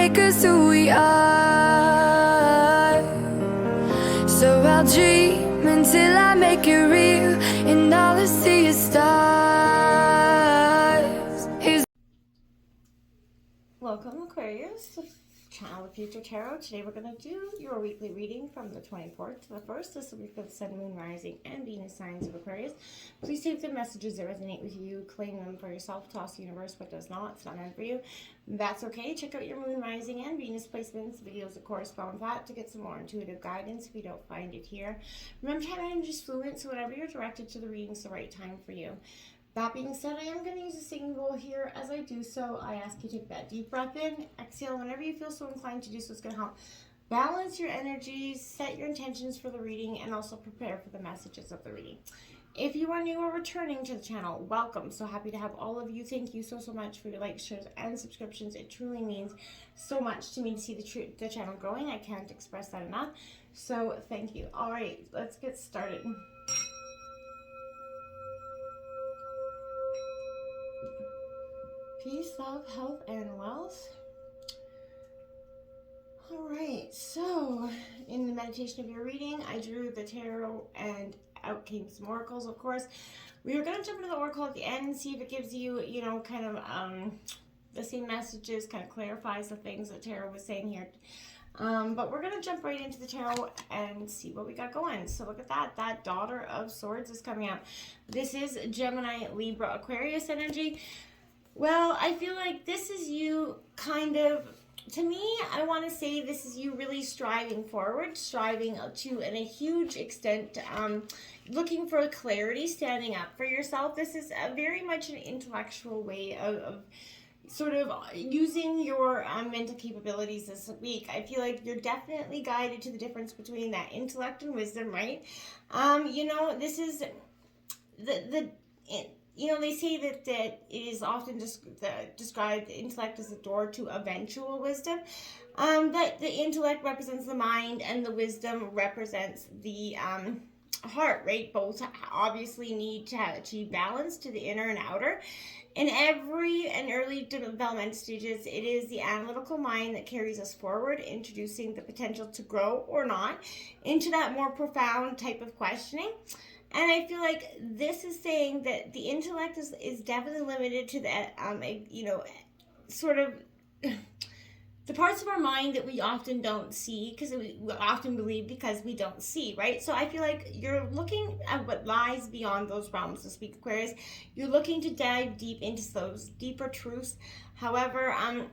make us who we are. So I'll dream until I make it real, and all I see is stars. Welcome, Aquarius, the channel of Future Tarot. Today we're going to do your weekly reading from the 24th to the 1st. This will be for the Sun, Moon, Rising, and Venus signs of Aquarius. Please take the messages that resonate with you, claim them for yourself, toss the universe what does not. It's not meant for you. That's okay. Check out your Moon, Rising, and Venus placements, videos that correspond with that to get some more intuitive guidance if you don't find it here. Remember, time energy is fluent, so whenever you're directed to the reading, it's the right time for you. That being said, I am going to use a singing bowl here. As I do so, I ask you to take that deep breath in, exhale whenever you feel so inclined to do so. It's going to help balance your energies, set your intentions for the reading, and also prepare for the messages of the reading. If you are new or returning to the channel, welcome. So happy to have all of you. Thank you so much for your likes, shares, and subscriptions. It truly means so much to me to see the channel growing. I can't express that enough. So thank you. All right, let's get started. Peace, love, health, and wealth. All right, so in the meditation of your reading, I drew the tarot and out came some oracles, of course. We are going to jump into the oracle at the end and see if it gives you, kind of the same messages, kind of clarifies the things that tarot was saying here. But we're going to jump right into the tarot and see what we got going. So look at that. That Daughter of Swords is coming out. This is Gemini, Libra, Aquarius energy. Well, I feel like this is you kind of, to me, I want to say this is you really striving forward, striving to, in a huge extent, looking for clarity, standing up for yourself. This is very much an intellectual way of sort of using your mental capabilities this week. I feel like you're definitely guided to the difference between that intellect and wisdom, right? This is they say that it is often described, the intellect as a door to eventual wisdom. That the intellect represents the mind and the wisdom represents the heart, right? Both obviously need to achieve balance to the inner and outer. In every and early development stages, it is the analytical mind that carries us forward, introducing the potential to grow or not into that more profound type of questioning. And I feel like this is saying that the intellect is definitely limited to that, sort of the parts of our mind that we often don't see, because we often believe because we don't see, right? So I feel like you're looking at what lies beyond those realms this week, Aquarius. You're looking to dive deep into those deeper truths. However, a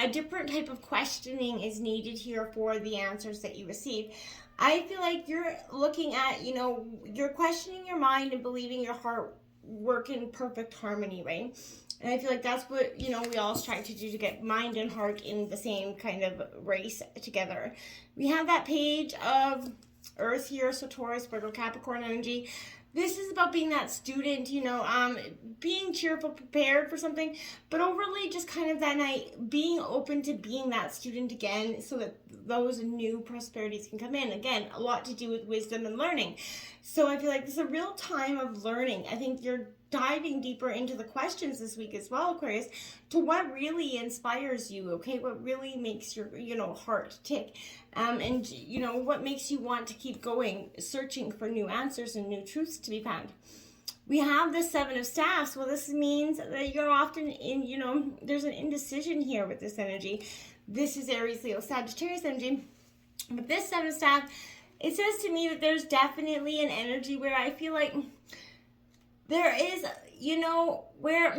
different type of questioning is needed here for the answers that you receive. I feel like you're looking at, you're questioning your mind and believing your heart work in perfect harmony, right? And I feel like that's what, we all strive to do, to get mind and heart in the same kind of race together. We have that page of Earth here, so Taurus, Virgo, Capricorn energy. This is about being that student, being cheerful, prepared for something, but overly just kind of that night, being open to being that student again so that those new prosperities can come in. Again, a lot to do with wisdom and learning. So I feel like this is a real time of learning. I think you're diving deeper into the questions this week as well, Aquarius, to what really inspires you, okay? What really makes your, heart tick, and what makes you want to keep going, searching for new answers and new truths to be found. We have the Seven of Staffs. Well, this means that you're often in, there's an indecision here with this energy. This is Aries, Leo, Sagittarius energy. But this Seven of Staffs, it says to me that there's definitely an energy where I feel like there is, where,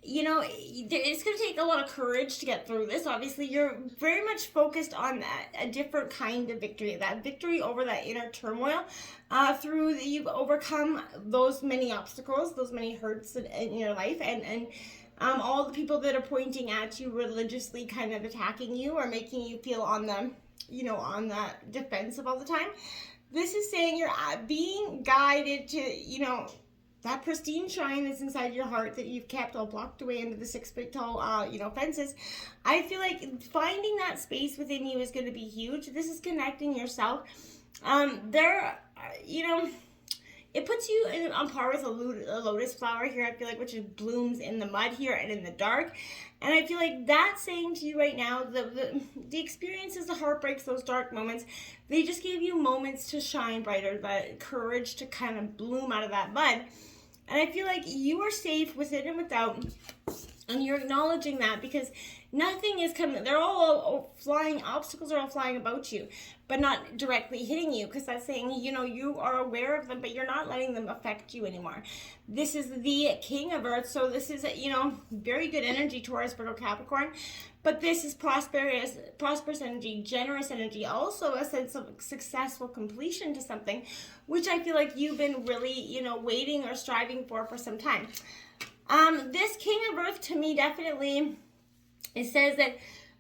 it's going to take a lot of courage to get through this. Obviously, you're very much focused on a different kind of victory, that victory over that inner turmoil. You've overcome those many obstacles, those many hurts in your life, and all the people that are pointing at you religiously, kind of attacking you or making you feel on the defensive all the time. This is saying you're being guided to, that pristine shrine that's inside your heart that you've kept all blocked away under the 6 foot tall, fences. I feel like finding that space within you is going to be huge. This is connecting yourself. it puts you on par with a lotus flower here, I feel like, which blooms in the mud here and in the dark. And I feel like that's saying to you right now, the experiences, the heartbreaks, those dark moments, they just gave you moments to shine brighter, the courage to kind of bloom out of that mud. And I feel like you are safe within and without, and you're acknowledging that, because nothing is coming. They're all flying. Obstacles are all flying about you, but not directly hitting you, because that's saying, you are aware of them, but you're not letting them affect you anymore. This is the King of Earth, so this is, very good energy, Taurus, Virgo, Capricorn. But this is prosperous energy, generous energy, also a sense of successful completion to something, which I feel like you've been really, waiting or striving for some time. This King of Earth, to me, definitely, it says that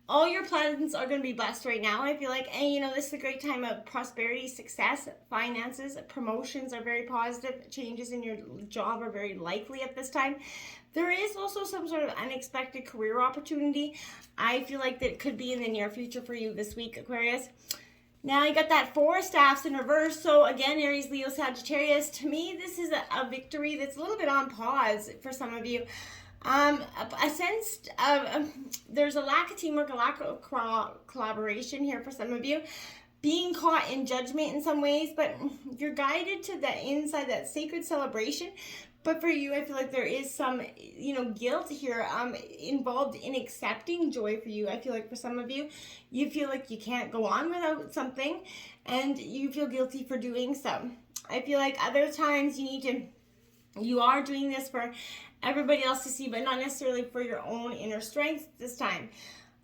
all your planets are going to be blessed right now. I feel like, this is a great time of prosperity, success, finances, promotions are very positive. Changes in your job are very likely at this time. There is also some sort of unexpected career opportunity. I feel like that could be in the near future for you this week, Aquarius. Now you got that 4 staffs in reverse. So again, Aries, Leo, Sagittarius. To me, this is a victory that's a little bit on pause for some of you. A sense of there's a lack of teamwork, a lack of collaboration here for some of you. Being caught in judgment in some ways, but you're guided to that inside, that sacred celebration. But for you, I feel like there is some, guilt here involved in accepting joy for you. I feel like for some of you, you feel like you can't go on without something, and you feel guilty for doing so. I feel like other times you are doing this for everybody else to see, but not necessarily for your own inner strength this time.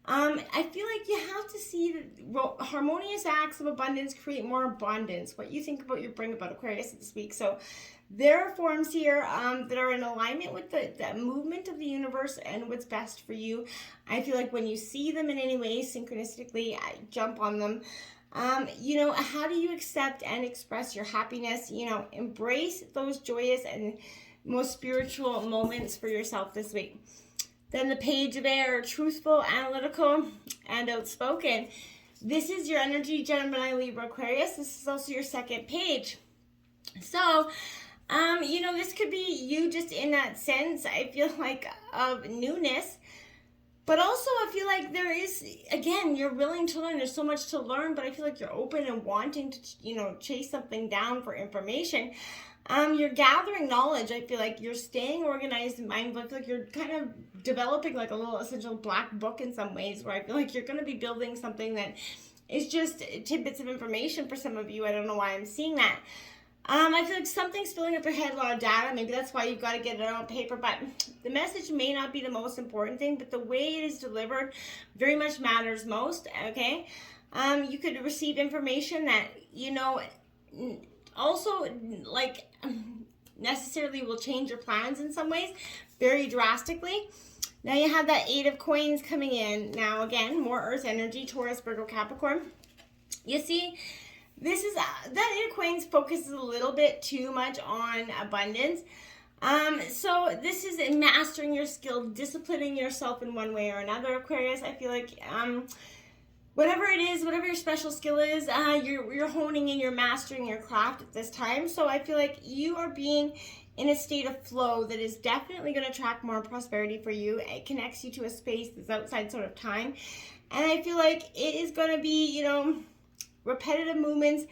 I feel like you have to see that harmonious acts of abundance create more abundance. What you think about, you bring about, Aquarius, this week. So there are forms here that are in alignment with the movement of the universe and what's best for you. I feel like when you see them in any way, synchronistically, I jump on them. How do you accept and express your happiness? Embrace those joyous and most spiritual moments for yourself this week. Then the Page of Air, truthful, analytical, and outspoken. This is your energy, Gemini, Libra, Aquarius. This is also your second page. So, this could be you just in that sense, I feel like, of newness. But also, I feel like there is, again, you're willing to learn. There's so much to learn, but I feel like you're open and wanting to, chase something down for information. You're gathering knowledge. I feel like you're staying organized and mindful. I feel like you're kind of developing like a little essential black book in some ways, where I feel like you're going to be building something that is just tidbits of information for some of you. I don't know why I'm seeing that. I feel like something's filling up your head, a lot of data. Maybe that's why you've got to get it on paper. But the message may not be the most important thing, but the way it is delivered very much matters most, okay? You could receive information that, also, like, necessarily will change your plans in some ways, very drastically. Now you have that 8 of Coins coming in. Now, again, more Earth energy, Taurus, Virgo, Capricorn. You see, this is, that 8 of Coins focuses a little bit too much on abundance. So this is mastering your skill, disciplining yourself in one way or another, Aquarius. I feel like, whatever it is, whatever your special skill is, you're honing in, you're mastering your craft at this time. So I feel like you are being in a state of flow that is definitely going to attract more prosperity for you. It connects you to a space that's outside sort of time. And I feel like it is going to be, repetitive movements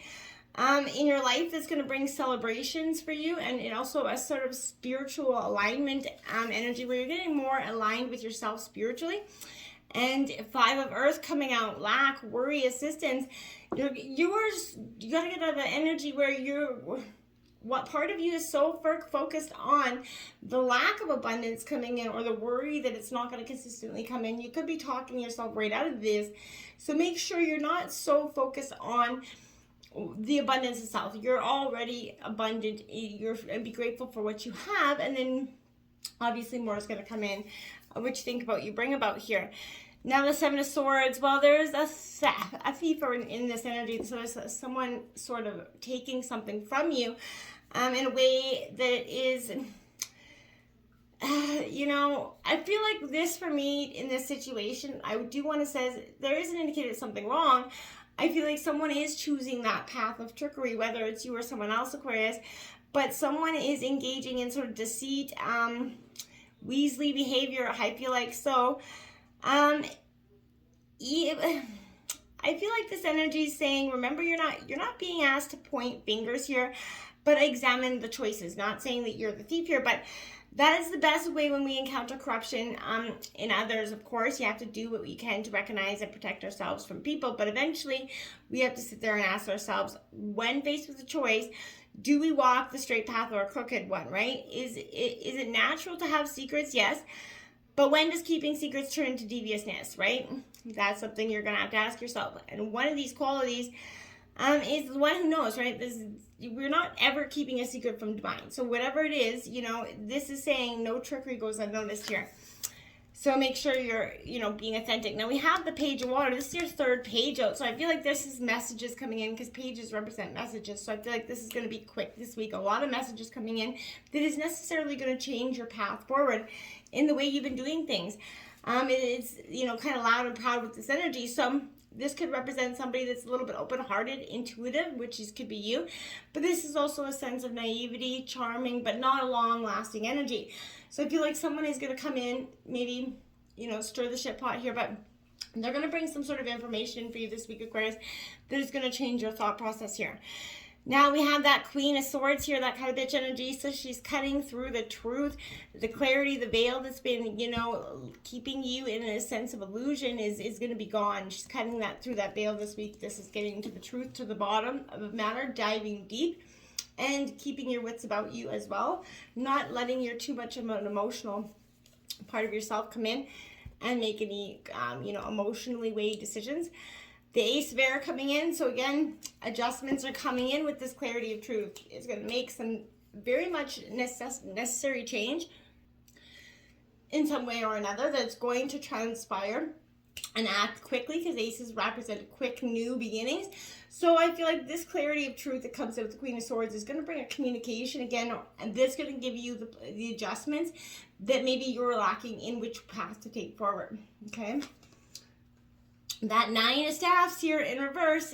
in your life that's going to bring celebrations for you. And it also a sort of spiritual alignment energy where you're getting more aligned with yourself spiritually. And 5 of Earth coming out, lack, worry, assistance. You got to get out of the energy where what part of you is so focused on the lack of abundance coming in, or the worry that it's not going to consistently come in. You could be talking yourself right out of this. So make sure you're not so focused on the abundance itself. You're already abundant. And be grateful for what you have. And then obviously more is going to come in. What you think about, you bring about here. Now the 7 of Swords. Well, there's a thief in this energy. So there's someone sort of taking something from you in a way that is, I feel like this for me in this situation, I do want to say there is an indicator of something wrong. I feel like someone is choosing that path of trickery, whether it's you or someone else, Aquarius. but someone is engaging in sort of deceit, Weasley behavior, I feel like. So I feel like this energy is saying, remember, you're not being asked to point fingers here, but examine the choices. Not saying that you're the thief here, but that is the best way when we encounter corruption in others. Of course, you have to do what we can to recognize and protect ourselves from people, but eventually we have to sit there and ask ourselves, when faced with a choice, do we walk the straight path or a crooked one, right? Is it natural to have secrets? Yes. But when does keeping secrets turn into deviousness, right? That's something you're going to have to ask yourself. And one of these qualities is the one who knows, right? We're not ever keeping a secret from divine. So whatever it is, this is saying no trickery goes unnoticed here. So make sure you're, being authentic. Now we have the Page of Water. This is your third page out. So I feel like this is messages coming in because pages represent messages. So I feel like this is going to be quick this week. A lot of messages coming in that is necessarily going to change your path forward in the way you've been doing things. It's, kind of loud and proud with this energy. So this could represent somebody that's a little bit open-hearted, intuitive, which could be you. But this is also a sense of naivety, charming, but not a long-lasting energy. So I feel like someone is going to come in, maybe, stir the shit pot here, but they're going to bring some sort of information for you this week, Aquarius, that is going to change your thought process here. Now we have that Queen of Swords here, that kind of bitch energy. So she's cutting through the truth, the clarity, the veil that's been, keeping you in a sense of illusion is going to be gone. She's cutting that through that veil this week. This is getting to the truth, to the bottom of the matter, diving deep and keeping your wits about you as well. Not letting your too much of an emotional part of yourself come in and make any, emotionally weighed decisions. The Ace of Air coming in. So again, adjustments are coming in with this clarity of truth. It's going to make some very much necessary change in some way or another that's going to transpire and act quickly, because aces represent quick new beginnings. So I feel like this clarity of truth that comes out with the Queen of Swords is going to bring a communication again, and this is going to give you the adjustments that maybe you're lacking in which path to take forward. Okay. That Nine of Staffs here in reverse.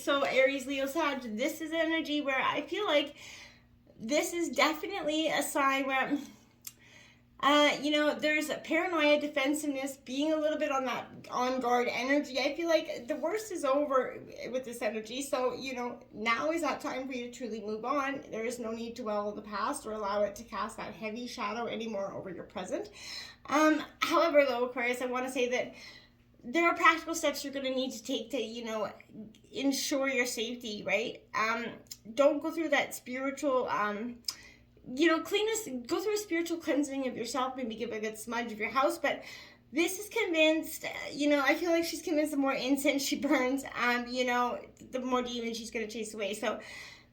So Aries, Leo, Sag, this is energy where I feel like this is definitely a sign where, there's a paranoia, defensiveness, being a little bit on that on guard energy. I feel like the worst is over with this energy. So, now is that time for you to truly move on. There is no need to dwell on the past or allow it to cast that heavy shadow anymore over your present. However, though, Aquarius, I want to say that there are practical steps you're going to need to take to, ensure your safety, right? Don't go through that spiritual, go through a spiritual cleansing of yourself, maybe give a good smudge of your house, but this is convinced, I feel like she's convinced the more incense she burns, the more demons she's going to chase away. So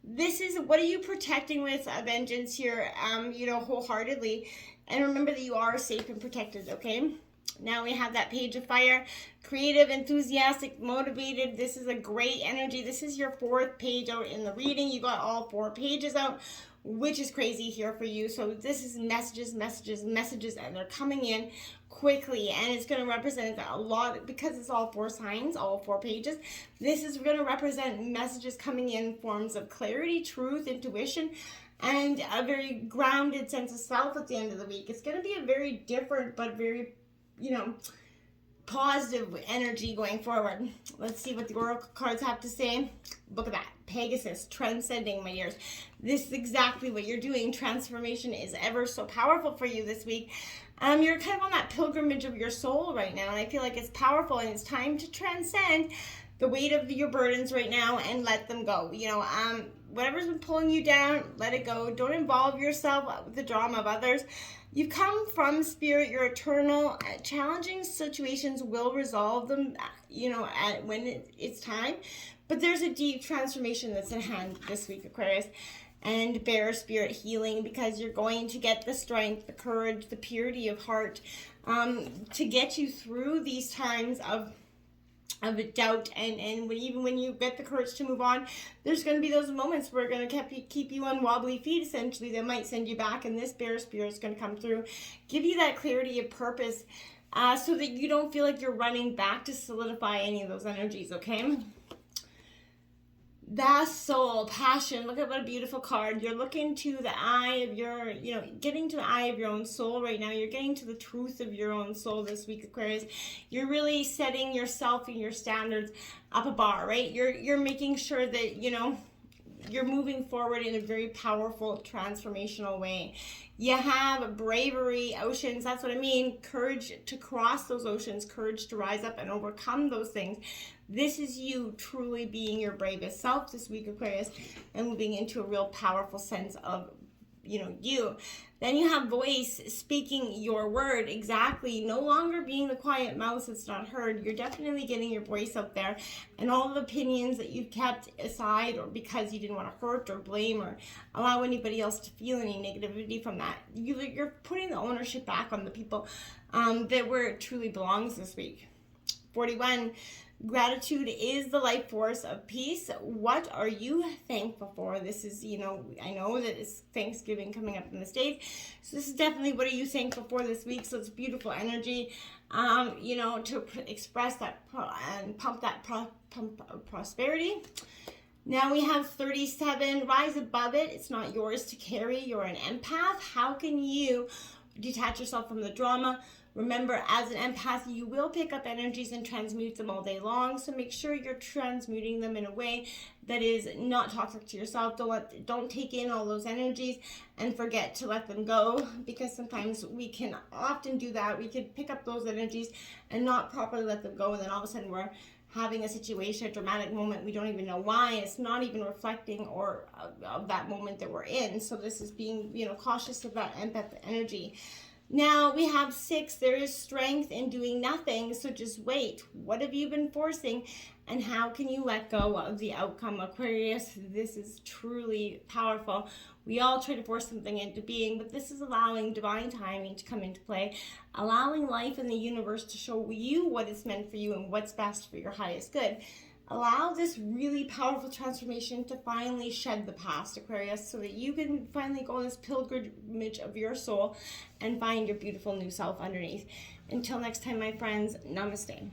this is, what are you protecting with a vengeance here, wholeheartedly, and remember that you are safe and protected, okay? Now we have that Page of Fire, creative, enthusiastic, motivated. This is a great energy. This is your fourth page out in the reading. You got all 4 pages out, which is crazy here for you. So this is messages, and they're coming in quickly, and it's going to represent a lot, because it's all 4 signs, all 4 pages. This is going to represent messages coming in forms of clarity, truth, intuition, and a very grounded sense of self at the end of the week. It's going to be a very different but very positive energy going forward. Let's see what the Oracle cards have to say. Look at that. Pegasus, transcending, my dears. This is exactly what you're doing. Transformation is ever so powerful for you this week. You're kind of on that pilgrimage of your soul right now, and I feel like it's powerful, and it's time to transcend the weight of your burdens right now and let them go. Whatever's been pulling you down, let it go. Don't involve yourself with the drama of others. You come from spirit, you're eternal. Challenging situations will resolve them, when it's time. But there's a deep transformation that's in hand this week, Aquarius. And bear spirit healing, because you're going to get the strength, the courage, the purity of heart to get you through these times of doubt, and even when you get the courage to move on, there's going to be those moments where going to keep you on wobbly feet, essentially. They might send you back, and this bear spirit is going to come through, give you that clarity of purpose, so that you don't feel like you're running back to solidify any of those energies, okay? That soul, passion. Look at what a beautiful card. You're looking to the eye of your, getting to the eye of your own soul right now. You're getting to the truth of your own soul this week, Aquarius. You're really setting yourself and your standards up a bar, right? You're making sure that, you're moving forward in a very powerful, transformational way. You have bravery, oceans, that's what I mean. Courage to cross those oceans, courage to rise up and overcome those things. This is you truly being your bravest self this week, Aquarius, and moving into a real powerful sense of, you. Then you have voice, speaking your word, exactly. No longer being the quiet mouse that's not heard. You're definitely getting your voice out there. And all the opinions that you've kept aside, or because you didn't want to hurt or blame or allow anybody else to feel any negativity from that, you're putting the ownership back on the people that where it truly belongs this week. 41. Gratitude is the life force of peace. What are you thankful for? This is, I know that it's Thanksgiving coming up in the States. So this is definitely what are you thankful for this week. So it's beautiful energy, to express that and pump prosperity. Now we have 37. Rise above it. It's not yours to carry. You're an empath. How can you detach yourself from the drama? Remember, as an empath, you will pick up energies and transmute them all day long. So make sure you're transmuting them in a way that is not toxic to yourself. Don't take in all those energies and forget to let them go, because sometimes we can often do that. We can pick up those energies and not properly let them go, and then all of a sudden we're having a situation, a dramatic moment. We don't even know why. It's not even reflecting of that moment that we're in. So this is being, cautious of that empath energy. Now we have 6. There is strength in doing nothing. So just wait. What have you been forcing? And how can you let go of the outcome, Aquarius? This is truly powerful. We all try to force something into being, but this is allowing divine timing to come into play, allowing life and the universe to show you what is meant for you and what's best for your highest good. Allow this really powerful transformation to finally shed the past, Aquarius, so that you can finally go on this pilgrimage of your soul and find your beautiful new self underneath. Until next time, my friends, namaste.